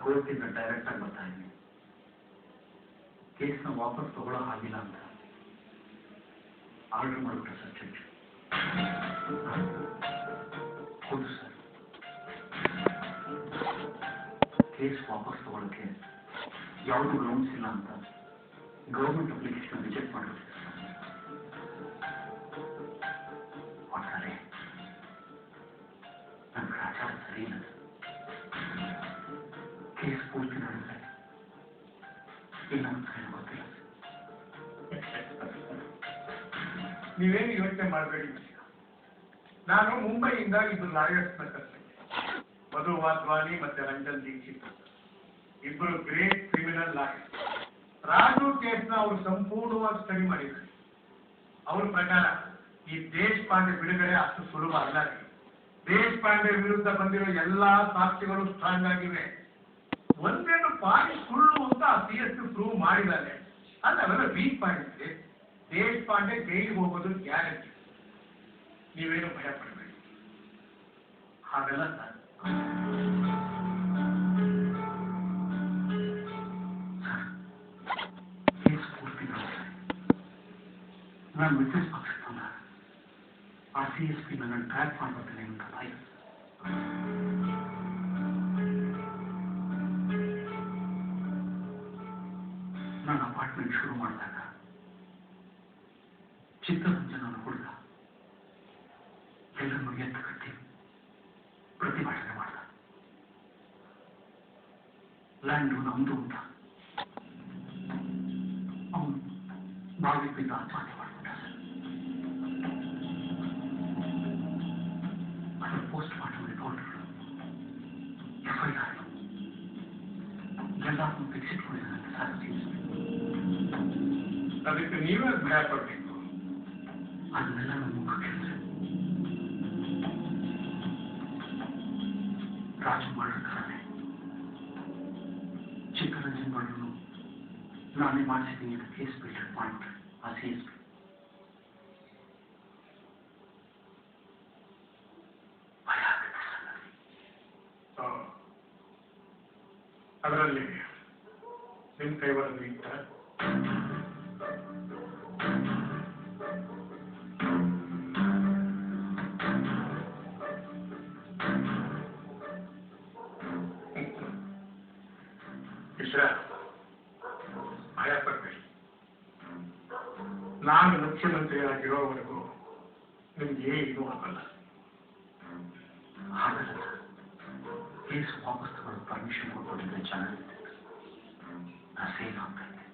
ಕೋರ್ಟಿಂದ direct ಆಗಿ ಬರ್ತಾ ಇದ್ದೀನಿ. ಕೇಸ್ನ ವಾಪಸ್ ತಗೊಳ್ಳೋ ಹಾಗಿಲ್ಲ ಅಂತ ಆರ್ಡರ್ ಮಾಡಿಬಿಟ್ರೆ ಸರ್ ಜಡ್ಜ್. ಹೌದು ಸರ್, ಕೇಸ್ ವಾಪಸ್ ತಗೊಳ್ಳೋಕ್ಕೆ ಯಾವುದು ಗ್ರೌಂಡ್ಸ್ ಇಲ್ಲ ಅಂತ ಗೌರ್ಮೆಂಟ್ ಅಪ್ಲಿಕೇಶನ್ ರಿಜೆಕ್ಟ್ ಮಾಡಿಬಿಟ್ಟಿದೆ ಸರ್. ಒಟ್ಟಾರೆ ನನ್ನ ಗ್ರಾಚಾರ ಸರಿ ಇಲ್ಲ. ಕೇಸ್ ಪೂರ್ತಿ ನಡೆದ್ರೆ ಇಲ್ಲ ಅಂತ ಏನು ಗೊತ್ತಿಲ್ಲ. ನೀವೇನು ಯೋಚನೆ ಮಾಡಬೇಡಿ. ನಾನು ಮುಂಬೈಯಿಂದ ಇಬ್ಬರು ಲಾಯರ್ಸ್ನ ಕರ್ಸಿದ್ದೆ, ಮಧು ವಾಧ್ವಾನಿ ಮತ್ತೆ ರಂಜನ್ ದೀಕ್ಷಿತ್. ಇಬ್ಬರು ಗ್ರೇಟ್ ಕ್ರಿಮಿನಲ್ ಲಾಯರ್ಸ್. ರಾಜು ಕೇಸ್ನ ಅವರು ಸಂಪೂರ್ಣವಾಗಿ ಸ್ಟಡಿ ಮಾಡಿದ್ದಾರೆ. ಅವ್ರ ಪ್ರಕಾರ ಈ ದೇಶಪಾಂಡೆ ಬಿಡುಗಡೆ ಅಷ್ಟು ಸುಲಭ ಅಲ್ಲ. ದೇಶಪಾಂಡೆ ವಿರುದ್ಧ ಬಂದಿರೋ ಎಲ್ಲಾ ಸಾಕ್ಷಿಗಳು ಸ್ಟ್ರಾಂಗ್ ಆಗಿವೆ. ಒಂದೇನು ಪಾಯಿಂಟ್ ಸುಳ್ಳು ಅಂತ CS ಪ್ರೂವ್ ಮಾಡಿದ್ದಾರೆ. ಅಂದ್ರೆ ಅವೆಲ್ಲ ವೀಕ್ ಪಾಯಿಂಟ್. ದೇಶಪಾಂಡೆ ಜೈಲಿಗೆ ಹೋಗೋದು ಗ್ಯಾರಂಟಿ. ನೀವೇನು ಭಯ ಪಡಬೇಡಿ. ಹಾಗಲ್ಲ ಸರ್. ನಾನು ವಿಟ್ನೆಸ್ ಪಕ್ಷಕ್ಕೆ ಆ CSP ನನ್ನ ಟ್ರ್ಯಾಕ್ ಮಾಡ್ಬರ್ತೇನೆ ಅಂತ ಭಯ. ನಾನು ಅಪಾರ್ಟ್ಮೆಂಟ್ ಶುರು ಮಾಡಿದಾಗ ಚಿತ್ತರಂಜನ್ ನನ್ನ ಹುಡುಗ ಎಲ್ಲರನ್ನು ಎತ್ತು ಕಟ್ಟಿ ಪ್ರತಿಭಟನೆ ಮಾಡ್ದ. ಲ್ಯಾಂಡು ನಮ್ದು ಅಂತ ಅವನು ಬಾವಿ ಬಿದ್ದು ಆತ್ಮಹತ್ಯೆ ಮಾಡ್ಬಿಟ್ಟ. ಅದರ ಪೋಸ್ಟ್ ಮಾರ್ಟಮ್ ರಿಪೋರ್ಟ್, FIR ಎಲ್ಲಾರನ್ನೂ ಫಿಕ್ಸಿಟ್ಕೊಂಡಿದ್ದಾನೆ ಸರ್. ಅದಕ್ಕೆ ನೀವೇ ಭಯ ಪಡಬೇಕು. ಅದನ್ನೆಲ್ಲ ನನ್ನ ಮುಖಕ್ಕೆ ರಾಜು ಮಾಡಿರ್ತಾರೆ. ಚಿಕ್ಕರಂಜನ್ ಮಾಡಿದ್ರು ನಾನೇ ಮಾಡಿಸಿದ್ದೀನಿ ಅಂತ ಕೇಸ್ ಬಿಲ್ಡರ್ ಮಾಡಿಬಿಟ್ರೆ ಆ CSP. ಭಯ ಆಗುತ್ತೆ ಸರ್. ಅದರಲ್ಲಿ ನಿಮ್ಮ ಕೈವರದ್ದು ಇತ್ತ ಭಯ ಪಡಬೇಡಿ. ನಾನು ಮುಖ್ಯಮಂತ್ರಿ ಆಗಿರೋವರೆಗೂ ನಿಮ್ಗೆ ಏನೂ ಆಗಲ್ಲ. ಹಾಗಲ್ಲ ಸರ್, ಕೇಸ್ ವಾಪಸ್ ತಗೊಳ್ಳೋ ಪರ್ಮಿಷನ್ ಕೊಟ್ಟಿದ್ರೆ ಚೆನ್ನಾಗಿತ್ತು. ನಾ ಸೇಫ್ ಆಗ್ತಾ ಇದ್ದೆ.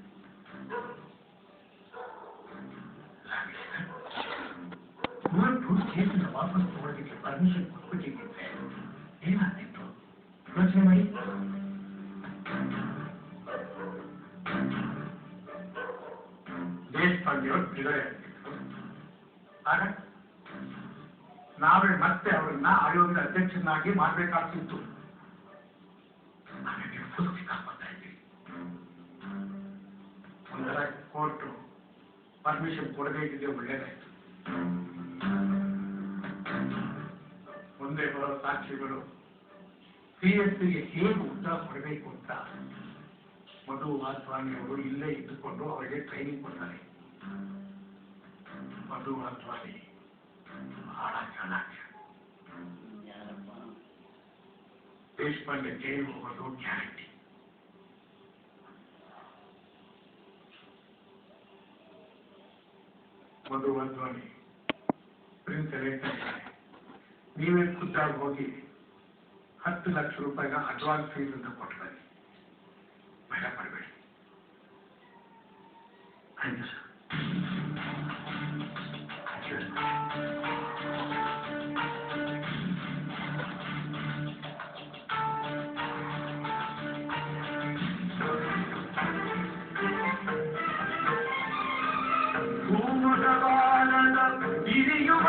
ಇವತ್ತು ಕೇಸನ್ನ ವಾಪಸ್ ತಗೊಳ್ಳೋದಕ್ಕೆ ಪರ್ಮಿಷನ್ ಕೊಟ್ಬಿಟ್ಟಿದ್ದೆ ಏನಾಗ್ತಿತ್ತು ಯೋಚನೆ ಮಾಡಿ. ದೇಶಪಾಂಡೆಯವರು ಬಿಡುಗಡೆ ಆಗ್ತಿತ್ತು. ಆಗ ನಾವೇ ಮತ್ತೆ ಅವರನ್ನ ಆಯೋಗದ ಅಧ್ಯಕ್ಷನಾಗಿ ಮಾಡಬೇಕಾಗ್ತಿತ್ತು. ಸಿಕ್ಕಾಕೊಳ್ತಾ ಇದ್ದೀವಿ. ಒಂದರ ಕೋರ್ಟು ಪರ್ಮಿಷನ್ ಕೊಡದೇ ಇದ್ದಿದ್ದೆ ಒಳ್ಳೇದಾಯ್ತು. ಮುಂದೆ ಬರೋ ಸಾಕ್ಷಿಗಳು CSPಗೆ ಹೇಗೆ ಉತ್ತರ ಕೊಡಬೇಕು ಅಂತ ಮಧು ವಾಧ್ವಾನಿ ಅವರು ಇಲ್ಲೇ ಇದ್ದುಕೊಂಡು ಅವರಿಗೆ ಟ್ರೈನಿಂಗ್ ಕೊಡ್ತಾರೆ. ಮಧು ವಾಧ್ವಾನಿ ಬಹಳ ಚಾಲಾಕ್ಯ. ದೇಶಪಾಂಡೆ ಜೈಲು ಹೋಗೋದು ಗ್ಯಾರಂಟಿ. ಮಧು ವಾಧ್ವಾನಿ ಪ್ರಿನ್ಸ್ ಹೇಳ್ತಾರೆ, ನೀವೇ ಖುದ್ದಾಗಿ ಹೋಗಿ 10 ಲಕ್ಷ ರೂಪಾಯಿನ ಅಡ್ವಾನ್ಸ್ ಫೀಸ್ ಅಂತ ಕೊಟ್ಟು ಬನ್ನಿ. ಭಯ ಪಡಬೇಡಿ. Thank you sir. ಹಿರಿಯುವ